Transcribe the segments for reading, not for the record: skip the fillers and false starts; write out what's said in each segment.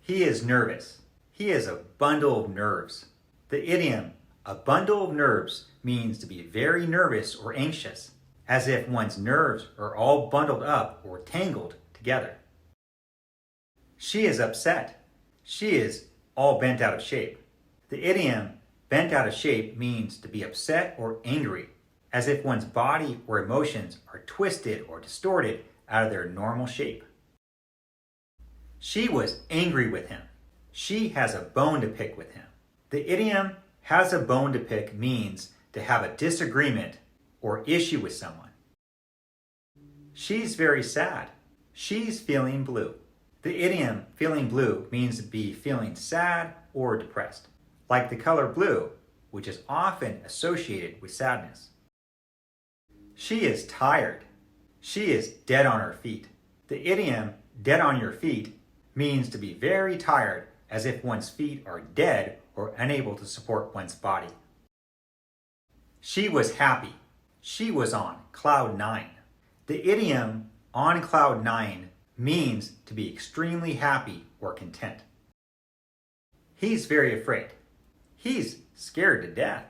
He is nervous. He is a bundle of nerves. The idiom, a bundle of nerves, means to be very nervous or anxious, as if one's nerves are all bundled up or tangled together. She is upset. She is all bent out of shape. The idiom, bent out of shape, means to be upset or angry, as if one's body or emotions are twisted or distorted out of their normal shape. She was angry with him. She has a bone to pick with him. The idiom has a bone to pick means to have a disagreement or issue with someone. She's very sad. She's feeling blue. The idiom feeling blue means to be feeling sad or depressed, like the color blue, which is often associated with sadness. She is tired. She is dead on her feet. The idiom dead on your feet means to be very tired, as if one's feet are dead or unable to support one's body. She was happy. She was on cloud nine. The idiom on cloud nine means to be extremely happy or content. He's very afraid. He's scared to death.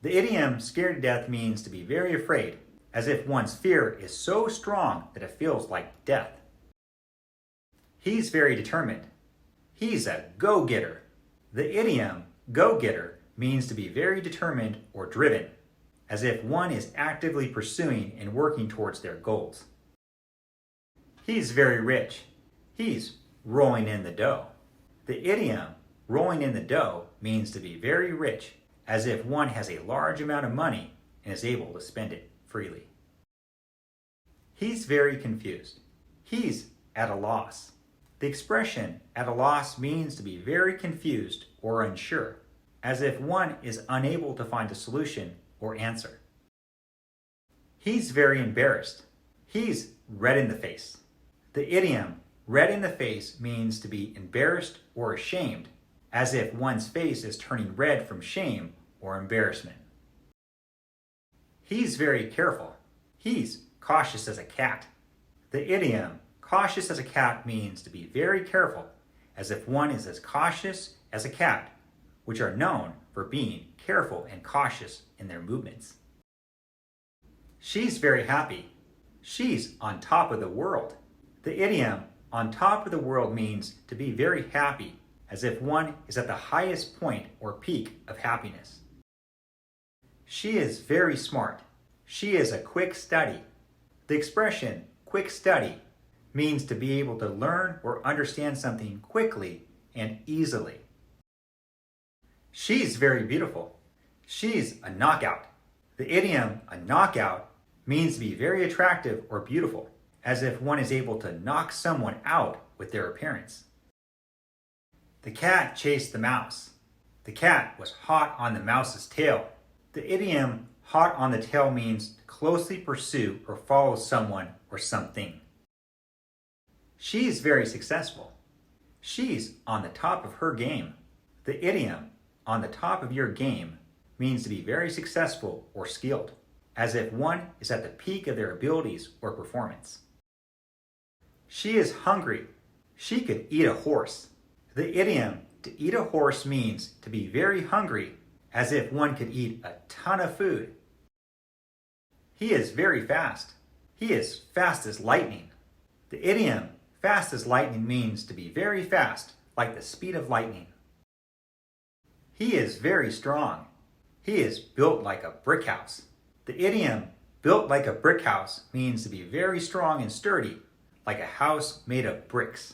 The idiom scared to death means to be very afraid, as if one's fear is so strong that it feels like death. He's very determined. He's a go-getter. The idiom go-getter means to be very determined or driven, as if one is actively pursuing and working towards their goals. He's very rich. He's rolling in the dough. The idiom rolling in the dough means to be very rich, as if one has a large amount of money and is able to spend it freely. He's very confused. He's at a loss. The expression at a loss means to be very confused or unsure, as if one is unable to find a solution or answer. He's very embarrassed. He's red in the face. The idiom red in the face means to be embarrassed or ashamed, as if one's face is turning red from shame or embarrassment. He's very careful. He's cautious as a cat. The idiom cautious as a cat means to be very careful, as if one is as cautious as a cat, which are known for being careful and cautious in their movements. She's very happy. She's on top of the world. The idiom on top of the world means to be very happy, as if one is at the highest point or peak of happiness. She is very smart. She is a quick study. The expression quick study means to be able to learn or understand something quickly and easily. She's very beautiful. She's a knockout. The idiom a knockout means to be very attractive or beautiful, as if one is able to knock someone out with their appearance. The cat chased the mouse. The cat was hot on the mouse's tail. The idiom hot on the tail means to closely pursue or follow someone or something. She's very successful. She's on the top of her game. The idiom on the top of your game means to be very successful or skilled, as if one is at the peak of their abilities or performance. She is hungry. She could eat a horse. The idiom to eat a horse means to be very hungry, as if one could eat a ton of food. He is very fast. He is fast as lightning. The idiom fast as lightning means to be very fast, like the speed of lightning. He is very strong. He is built like a brick house. The idiom built like a brick house means to be very strong and sturdy, like a house made of bricks.